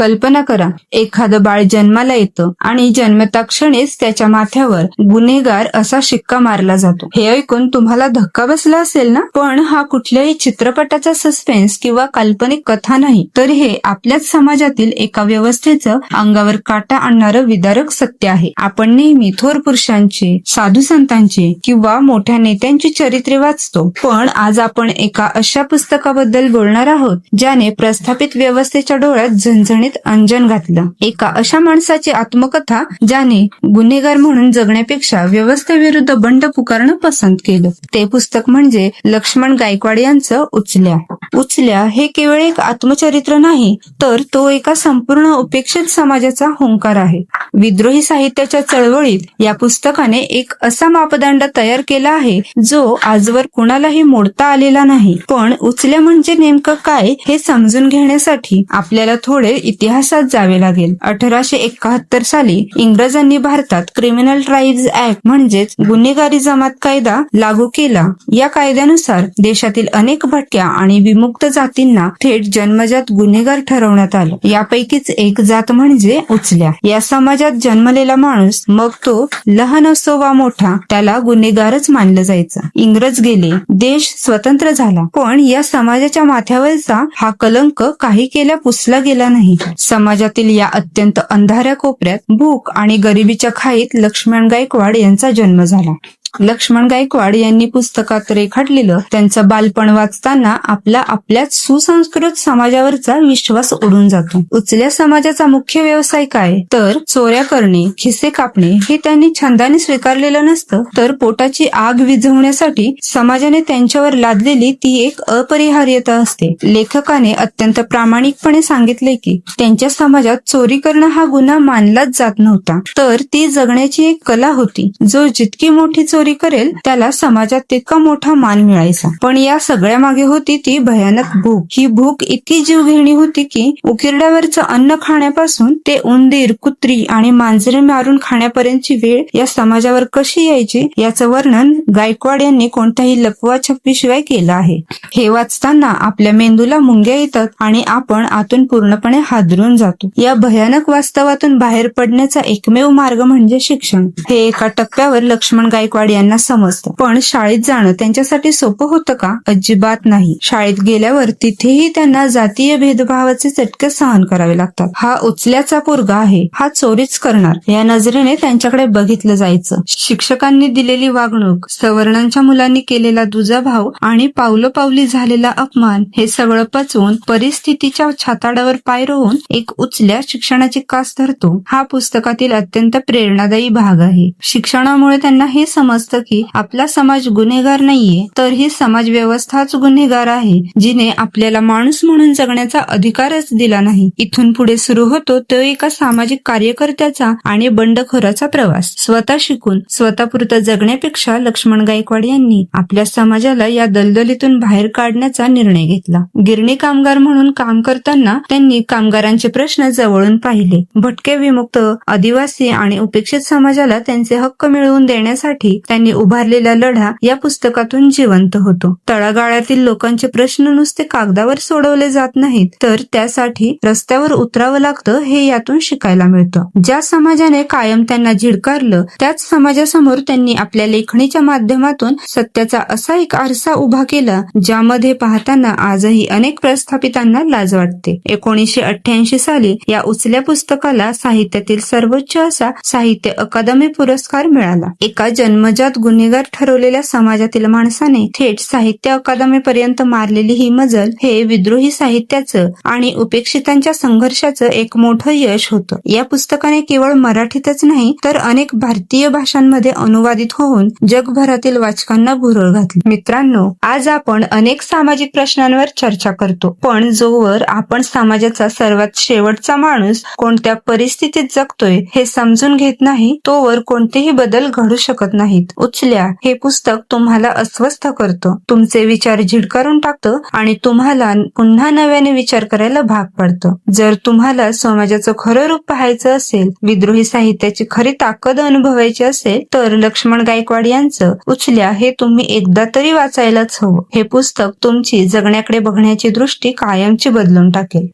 कल्पना करा, एखादं बाळ जन्माला येतं आणि जन्मता क्षणीच त्याच्या माथ्यावर गुन्हेगार असा शिक्का मारला जातो. हे ऐकून तुम्हाला धक्का बसला असेल ना? पण हा कुठल्याही चित्रपटाचा सस्पेन्स किंवा काल्पनिक कथा नाही, तर हे आपल्याच समाजातील एका व्यवस्थेचं अंगावर काटा आणणारं विदारक सत्य आहे. आपण नेहमी थोर पुरुषांची, साधू संतांची किंवा मोठ्या नेत्यांची चरित्रे वाचतो, पण आज आपण एका अशा पुस्तकाबद्दल बोलणार आहोत ज्याने प्रस्थापित व्यवस्थेच्या डोळ्यात झणझणीत अंजन घातलं. एका अशा माणसाची आत्मकथा ज्याने गुन्हेगार म्हणून जगण्यापेक्षा व्यवस्थेविरुद्ध बंड पुकारणं पसंत केलं. ते पुस्तक म्हणजे लक्ष्मण गायकवाड यांचं उचल्या. उचल्या हे केवळ एक आत्मचरित्र नाही, तर तो एका संपूर्ण उपेक्षित समाजाचा हुंकार आहे. विद्रोही साहित्याच्या चळवळीत या पुस्तकाने एक असा मापदंड तयार केला आहे जो आजवर कुणालाही मोडता आलेला नाही. पण उचल्या म्हणजे नेमकं काय हे समजून घेण्यासाठी आपल्याला थोडे इतिहासात जावे लागेल. 1871 साली इंग्रजांनी भारतात क्रिमिनल ट्राईब्स ऍक्ट म्हणजेच गुन्हेगारी जमात कायदा लागू केला. या कायद्यानुसार देशातील अनेक भटक्या आणि विमुक्त जातींना थेट जन्मजात गुन्हेगार ठरवण्यात आलं. यापैकीच एक जात म्हणजे उचल्या. या समाजात जन्मलेला माणूस, मग तो लहान असो वा मोठा, त्याला गुन्हेगारच मानलं जायचं. इंग्रज गेले, देश स्वतंत्र झाला, पण या समाजाच्या माथ्यावरचा हा कलंक काही केल्या पुसला गेला नाही. समाजातील या अत्यंत अंधाऱ्या कोपऱ्यात भूक आणि गरिबीच्या खाईत लक्ष्मण गायकवाड यांचा जन्म झाला. लक्ष्मण गायकवाड यांनी पुस्तकात रेखाटलेलं त्यांचं बालपण वाचताना आपल्याच सुसंस्कृत समाजावरचा विश्वास उडून जातो. उचल्या समाजाचा मुख्य व्यवसाय काय, तर चोऱ्या करणे, खिसे कापणे हे त्यांनी छंदाने स्वीकारलेलं नसतं, तर पोटाची आग विझवण्यासाठी समाजाने त्यांच्यावर लादलेली ती एक अपरिहार्यता असते. लेखकाने अत्यंत प्रामाणिकपणे सांगितले की त्यांच्या समाजात चोरी करणं हा गुन्हा मानलाच जात नव्हता, तर ती जगण्याची एक कला होती. जो जितकी मोठी चोरी करेल त्याला समाजात तितका मोठा मान मिळायचा. पण या सगळ्या मागे होती ती भयानक भूक. ही भूक इतकी जीवघेणी होती की उकिरड्यावरचं अन्न खाण्यापासून ते उंदीर, कुत्री आणि मांजरे मारून खाण्यापर्यंतची वेळ या समाजावर कशी यायची याचं वर्णन गायकवाड यांनी कोणत्याही लपवाछपवीशिवाय केलं आहे. हे वाचताना आपल्या मेंदूला मुंग्या येतात आणि आपण आतून पूर्णपणे हादरून जातो. या भयानक वास्तवातून बाहेर पडण्याचा एकमेव मार्ग म्हणजे शिक्षण. हे एका टप्प्यावर लक्ष्मण गायकवाड यांना समजतं. पण शाळेत जाणं त्यांच्यासाठी सोपं होतं का? अजिबात नाही. शाळेत गेल्यावर तिथेही त्यांना जातीय भेदभावाचे चटके सहन करावे लागतात. हा उचल्याचा पोरगा आहे, हा चोरीच करणार, या नजरेने त्यांच्याकडे बघितलं जायचं. शिक्षकांनी दिलेली वागणूक, सवर्णांच्या मुलांनी केलेला दुजाभाव आणि पावलोपावली झालेला अपमान हे सगळं पचवून परिस्थितीच्या छाताडावर पाय रोवून एक उचल्या शिक्षणाची कास धरतो. हा पुस्तकातील अत्यंत प्रेरणादायी भाग आहे. शिक्षणामुळे त्यांना हे समजतं की आपला समाज गुन्हेगार नाहीये, तर ही समाज व्यवस्थाच गुन्हेगार आहे, जिने आपल्याला माणूस म्हणून जगण्याचा अधिकारच दिला नाही. इथून पुढे सुरू होतो तो एका सामाजिक कार्यकर्त्याचा आणि बंडखोराचा प्रवास. स्वतः शिकून स्वतःपुरतं जगण्यापेक्षा लक्ष्मण गायकवाड यांनी आपल्या समाजाला या दलदलीतून बाहेर काढण्याचा निर्णय घेतला. गिरणी कामगार म्हणून काम करताना त्यांनी कामगारांचे प्रश्न जवळून पाहिले. भटके, विमुक्त, आदिवासी आणि उपेक्षित समाजाला त्यांचे हक्क मिळवून देण्यासाठी त्यांनी उभारलेला लढा या पुस्तकातून जिवंत होतो. तळागाळातील लोकांचे प्रश्न नुसते कागदावर सोडवले जात नाहीत, तर त्यासाठी रस्त्यावर उतरावं लागतं हे यातून शिकायला मिळतं. ज्या समाजाने कायम त्यांना झिडकारलं त्याच समाजासमोर त्यांनी आपल्या लेखणीच्या माध्यमातून सत्याचा असा एक आरसा उभा केला ज्यामध्ये पाहताना आजही अनेक प्रस्थापितांना लाज वाटते. 1988 साली या उचल्या पुस्तकाला साहित्यातील सर्वोच्च असा साहित्य अकादमी पुरस्कार मिळाला. एका जन्मजात गुन्हेगार ठरवलेल्या समाजातील माणसाने थेट साहित्य अकादमीपर्यंत मारलेली ही मजल हे विद्रोही साहित्याचं आणि उपेक्षितांच्या संघर्षाचं एक मोठं यश होतं. या पुस्तकाने केवळ मराठीतच नाही तर अनेक भारतीय भाषांमध्ये अनुवादित होऊन जगभरातील वाचकांना भुरळ घातली. मित्रांनो, आज आपण अनेक सामाजिक प्रश्नांवर चर्चा करतो, पण जोवर आपण समाजाचा सर्वात शेवटचा माणूस कोणत्या परिस्थितीत जगतोय हे समजून घेत नाही तोवर कोणतेही बदल घडू शकत नाहीत. उचल्या हे पुस्तक तुम्हाला अस्वस्थ करतं, तुमचे विचार झिडकारून टाकतं आणि तुम्हाला पुन्हा नव्याने विचार करायला भाग पडतं. जर तुम्हाला समाजाचं खरं रूप पाहायचं असेल, विद्रोही साहित्याची खरी ताकद अनुभवायची असेल, तर लक्ष्मण गायकवाड यांचं उचल्या हे तुम्ही एकदा तरी वाचायलाच हवं. हे पुस्तक तुमची जगण्याकडे बघण्याची दृष्टी कायमची बदलून टाकेल.